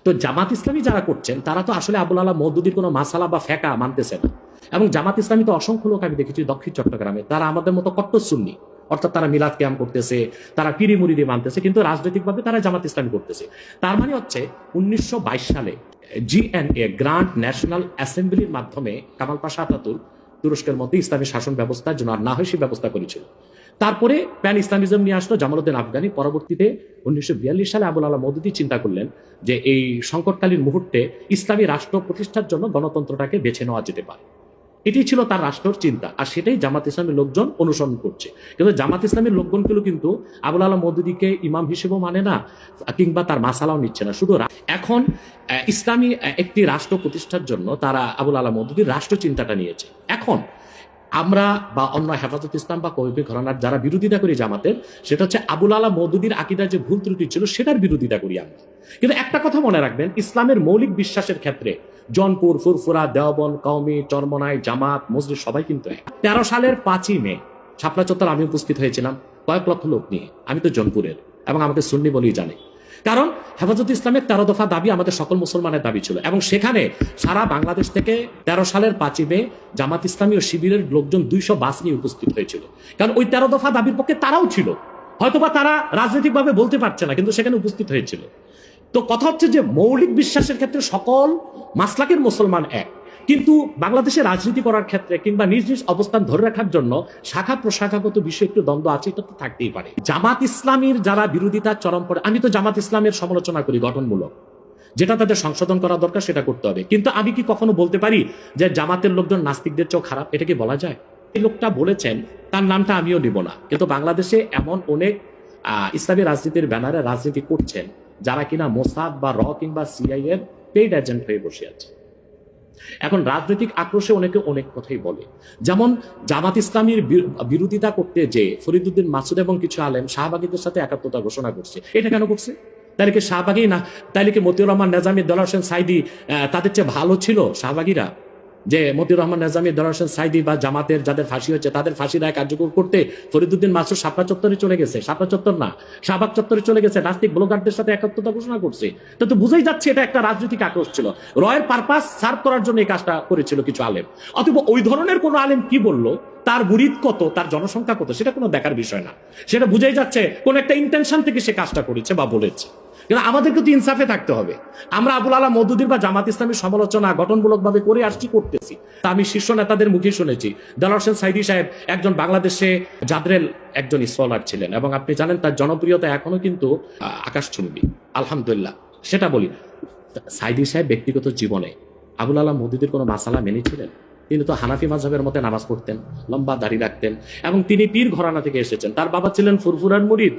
তো জামাত ইসলামী যারা করছেন তারা তো আসলে আবুল আলা মওদুদীর কোনো মাসালা বা ফেকা মানতেছে না। এবং জামাত ইসলামী তো অসংখ্য লোক আমি দেখেছি দক্ষিণ চট্টগ্রামে, তারা আমাদের মতো কট্টর সুন্নি, অর্থাৎ তারা মিলাদ কিয়াম করতেছে, তারা পিরি মুরিদি মানতেছে, কিন্তু রাজনৈতিকভাবে তারা জামাত ইসলামী করতেছে। তার মানে হচ্ছে 1922 সালে জিএনএ গ্র্যান্ড ন্যাশনাল অ্যাসেম্বলির মাধ্যমে কামাল পাশা আতাতুর্ক তুরস্কের মধ্যে ইসলামী শাসন ব্যবস্থার জন্য আর না হয় সেই ব্যবস্থা করেছিল। তারপরে প্যান ইসলামিজম নিয়ে আসলো জামালউদ্দিন আফগানি। পরবর্তীতে 1942 সালে আবুল আলা মওদুদী চিন্তা করলেন যে এই সংকটকালীন মুহূর্তে ইসলামী রাষ্ট্র প্রতিষ্ঠার জন্য গণতন্ত্রটাকে বেছে নেওয়া যেতে পারে। এটাই ছিল তার রাষ্ট্রের চিন্তা, আর সেটাই জামাত ইসলামের লোকজন অনুসরণ করছে। কিন্তু জামাত ইসলামের লোকজনগুলো কিন্তু আবুল আলা মওদুদীকে ইমাম হিসেবেও মানে না, কিংবা তার মাসালাও নিচ্ছে না। শুধু এখন ইসলামী একটি রাষ্ট্র প্রতিষ্ঠার জন্য তারা আবুল আলা মওদুদীর রাষ্ট্র চিন্তাটা নিয়েছে। এখন আমরা বা অন্য হেফাজত ইসলাম বা কওমি ঘরানার যারা বিরোধিতা করি জামাতের, সেটা হচ্ছে আবুল আলা মওদুদীর আকীদার যে ভুল ত্রুটি ছিল সেটার বিরোধিতা করি আমরা। কিন্তু একটা কথা মনে রাখবেন, ইসলামের মৌলিক বিশ্বাসের ক্ষেত্রে জনপুর, ফুরফুরা, দেওবন্দ, কওমি, চরমনাই, জামাত, মসজিদ সবাই কিন্তু 13 সালের 5ই মে শাপলা চত্বর আমি উপস্থিত হয়েছিলাম কয়েক লক্ষ লোক নিয়ে। আমি তো জনপুরের এবং আমাকে সুন্নি বলেই জানে, কারণ হেফাজত ইসলামের 13 দফা দাবি আমাদের সকল মুসলমানের দাবি ছিল। এবং সেখানে সারা বাংলাদেশ থেকে 13 সালের 5ই মে জামাত ইসলামী ও শিবিরের লোকজন 200 বাস নিয়ে উপস্থিত হয়েছিল, কারণ ওই 13 দফা দাবির পক্ষে তারাও ছিল। হয়তোবা তারা রাজনৈতিকভাবে বলতে পারছে না, কিন্তু সেখানে উপস্থিত হয়েছিল। তো কথা হচ্ছে যে মৌলিক বিশ্বাসের ক্ষেত্রে সকল মাসলাকের মুসলমান এক, কিন্তু বাংলাদেশে রাজনীতি করার ক্ষেত্রে কিংবা নিজ নিজ অবস্থান ধরে রাখার জন্য শাখা প্রশাখাগত বিষয়ে একটু দ্বন্দ্ব আছে, এটা তো থাকতেই পারে। জামাত ইসলামীর যারা বিরোধিতার চরম পড়ে, আমি তো জামাত ইসলামের সমালোচনা করি গঠনমূলক, যেটা তাদের সংশোধন করা দরকার সেটা করতে হবে। কিন্তু আমি কি কখনো বলতে পারি যে জামাতের লোকজন নাস্তিকদের চেয়েও খারাপ? এটা কি বলা যায়? এই লোকটা বলেছেন, তার নামটা আমিও নিব না, কিন্তু বাংলাদেশে এমন অনেক ইসলামী রাজনীতির ব্যানারে রাজনীতি করছেন যারা কিনা মোসাদ বা কিংবা সিআই এর পেইড এজেন্ট হয়ে বসে আছে। এখন রাজনৈতিক আক্রোশে অনেকে অনেক কথাই বলে, যেমন জামাত ইসলামীর বিরোধিতা করতে যে ফরিদউদ্দিন মাসুদ এবং কিছু আলেম শাহবাগীদের সাথে একাত্মতা ঘোষণা করছে। এটা কেন করছে? তাহলে কি শাহবাগী না, তাহলে কি মতিউর রহমান নেজামী, দেলোয়ার হোসেন সাইদি তাদের চেয়ে ভালো ছিল শাহবাগীরা? যে মতিউর রহমান নেজামী, দেলোয়ার হোসেন সাইদি বা জামাতের যাদের ফাঁসি হয়েছে তাদের ফাঁসি রায় কার্যকর করতে ফরিদউদ্দিন মাসুদ শাপলা চত্বরে চলে গেছে, শাপলা চত্বর না শাহবাগ চত্বরে চলে গেছে, নাস্তিক ব্লগারদের সাথে একাত্মতা ঘোষণা করছে। তো বুঝাই যাচ্ছে এটা একটা রাজনৈতিক আক্রোশ ছিল, রয়ের পারপাস সার্ভ করার জন্য এই কাজটা করেছিল কিছু আলেম। অথবা ওই ধরনের কোন আলেম কি বললো, তার মুরিদ কত, তার জনসংখ্যা কত, সেটা কোনো দেখার বিষয় না। সেটা বুঝাই যাচ্ছে কোন একটা ইন্টেনশন থেকে সে কাজটা করেছে বা বলেছে। কিন্তু আমাদেরকে তো ইনসাফে থাকতে হবে। আমরা আবুল আলা মওদুদীর বা জামাত ইসলামের সমালোচনা গঠনমূলকভাবে করে আসছি, করতেছি। তা আমি শীর্ষ নেতাদের মুখে শুনেছি, দেলোয়ার হোসেন সাইদি সাহেব একজন বাংলাদেশে জাদরেল একজন স্কলার ছিলেন, এবং আপনি জানেন তার জনপ্রিয়তা এখনো কিন্তু আকাশচুম্বী, আলহামদুলিল্লাহ। সেটা বলি, সাইদি সাহেব ব্যক্তিগত জীবনে আবুল আলা মওদুদীর কোনো মাসালা মেনেছিলেন? তিনি তো হানাফি মাযহাবের মতে নামাজ পড়তেন, লম্বা দাড়ি রাখতেন, এবং তিনি পীর ঘরানা থেকে এসেছেন। তার বাবা ছিলেন ফুরফুরার মুরিদ।